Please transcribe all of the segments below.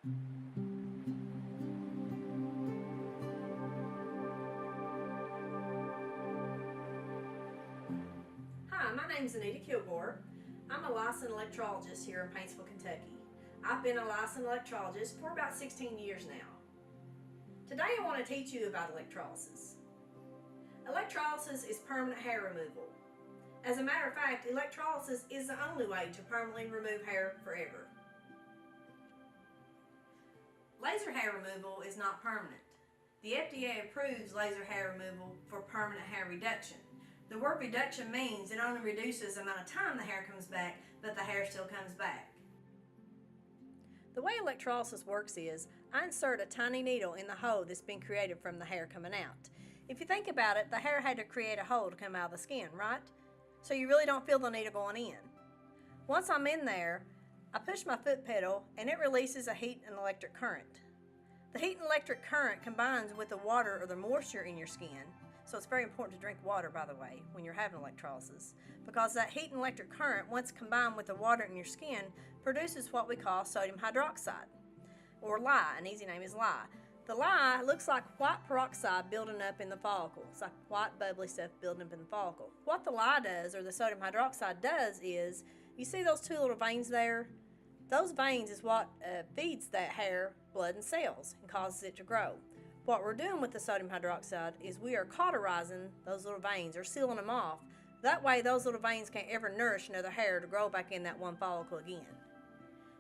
Hi, my name is Anita Kilgore. I'm a licensed electrologist here in Paintsville, Kentucky. I've been a licensed electrologist for about 16 years now. Today I want to teach you about electrolysis. Electrolysis is permanent hair removal. As a matter of fact, electrolysis is the only way to permanently remove hair forever. Laser hair removal is not permanent. The FDA approves laser hair removal for permanent hair reduction. The word reduction means it only reduces the amount of time the hair comes back, but the hair still comes back. The way electrolysis works is, I insert a tiny needle in the hole that's been created from the hair coming out. If you think about it, the hair had to create a hole to come out of the skin, right? So you really don't feel the needle going in. Once I'm in there, I push my foot pedal and it releases a heat and electric current. The heat and electric current combines with the water or the moisture in your skin. So it's very important to drink water, by the way, when you're having electrolysis, because that heat and electric current, once combined with the water in your skin, produces what we call sodium hydroxide, or lye. An easy name is lye. The lye looks like white peroxide building up in the follicle. It's like white bubbly stuff building up in the follicle. What the lye does, or the sodium hydroxide does, is, you see those two little veins there? Those veins is what feeds that hair blood and cells and causes it to grow. What we're doing with the sodium hydroxide is we are cauterizing those little veins, or sealing them off. That way those little veins can't ever nourish another hair to grow back in that one follicle again.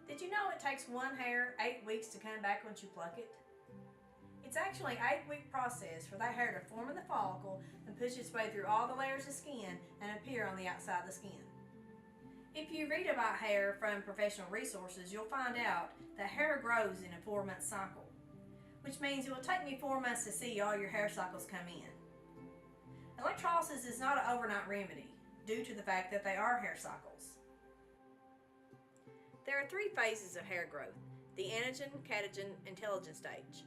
Did you know it takes one hair 8 weeks to come back once you pluck it? It's actually an 8-week process for that hair to form in the follicle and push its way through all the layers of skin and appear on the outside of the skin. If you read about hair from professional resources, you'll find out that hair grows in a 4-month cycle, which means it will take me 4 months to see all your hair cycles come in. Electrolysis is not an overnight remedy due to the fact that they are hair cycles. There are 3 phases of hair growth: the anagen, catagen, and telogen stage.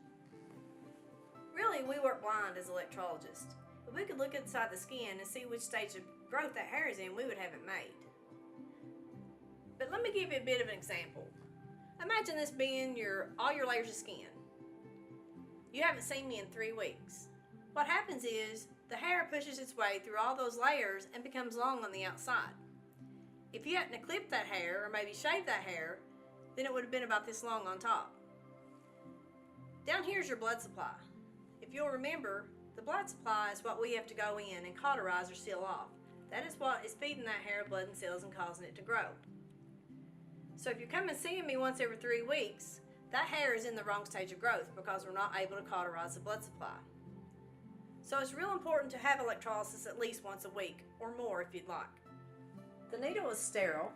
Really, we work blind as electrologists. If we could look inside the skin and see which stage of growth that hair is in, we would have it made. But let me give you a bit of an example. Imagine this being all your layers of skin. You haven't seen me in 3 weeks. What happens is the hair pushes its way through all those layers and becomes long on the outside. If you hadn't clipped that hair or maybe shaved that hair, then it would have been about this long on top. Down here is your blood supply. If you'll remember, the blood supply is what we have to go in and cauterize or seal off. That is what is feeding that hair blood and cells and causing it to grow. So if you're coming seeing me once every 3 weeks, that hair is in the wrong stage of growth because we're not able to cauterize the blood supply. So it's real important to have electrolysis at least once a week, or more if you'd like. The needle is sterile,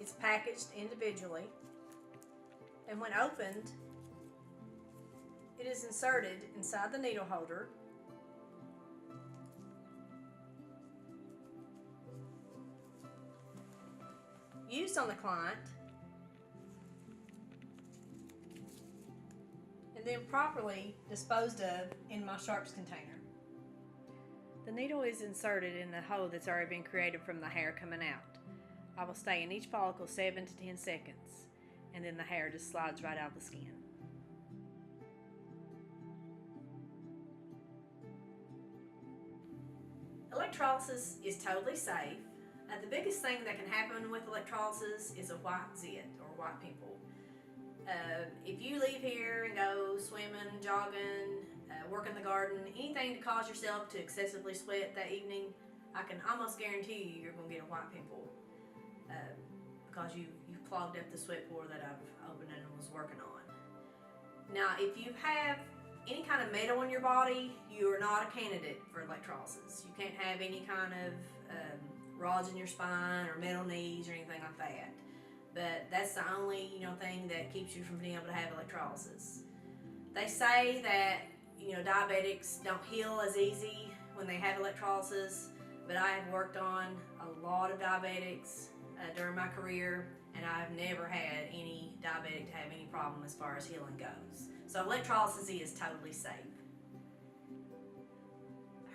it's packaged individually, and when opened, it is inserted inside the needle holder. Used on the client, and then properly disposed of in my sharps container. The needle is inserted in the hole that's already been created from the hair coming out. I will stay in each follicle 7 to 10 seconds, and then the hair just slides right out of the skin. Electrolysis is totally safe. The biggest thing that can happen with electrolysis is a white zit, or white pimple. If you leave here and go swimming, jogging, work in the garden, anything to cause yourself to excessively sweat that evening, I can almost guarantee you're going to get a white pimple because you've clogged up the sweat pore that I've opened and was working on. Now, if you have any kind of metal in your body, you are not a candidate for electrolysis. You can't have any kind of rods in your spine or metal knees or anything like that. But that's the only thing that keeps you from being able to have electrolysis. They say that diabetics don't heal as easy when they have electrolysis, but I have worked on a lot of diabetics during my career, and I've never had any diabetic to have any problem as far as healing goes. So electrolysis is totally safe.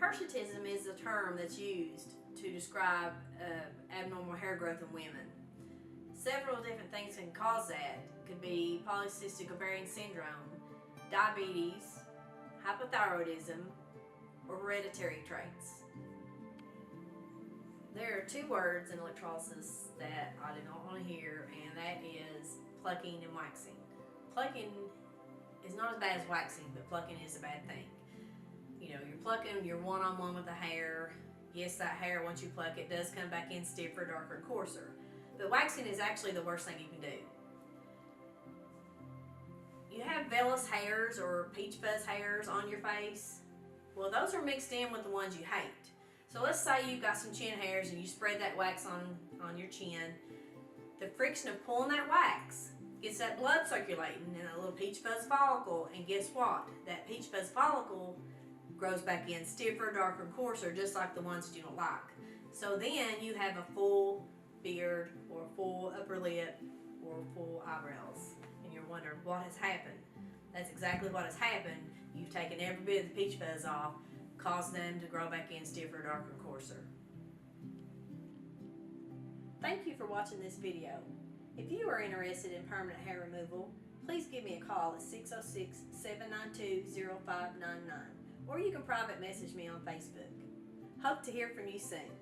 Hirsutism is a term that's used to describe abnormal hair growth in women. Several different things can cause that could be polycystic ovarian syndrome, diabetes, hypothyroidism, or hereditary traits. There are two words in electrolysis that I do not want to hear, and that is plucking and waxing. Plucking is not as bad as waxing, but plucking is a bad thing. You know, you're plucking, you're one-on-one with the hair. Yes, that hair, once you pluck it, does come back in stiffer, darker, and coarser. But waxing is actually the worst thing you can do. You have vellus hairs or peach fuzz hairs on your face. Well, those are mixed in with the ones you hate. So let's say you've got some chin hairs and you spread that wax on your chin. The friction of pulling that wax gets that blood circulating in a little peach fuzz follicle, and guess what? That peach fuzz follicle grows back in stiffer, darker, and coarser, just like the ones that you don't like. So then you have a full beard or a full upper lip or full eyebrows, and you're wondering what has happened. That's exactly what has happened. You've taken every bit of the peach fuzz off, caused them to grow back in stiffer, darker, and coarser. Thank you for watching this video. If you are interested in permanent hair removal, please give me a call at 606-792-0599, or you can private message me on Facebook. Hope to hear from you soon.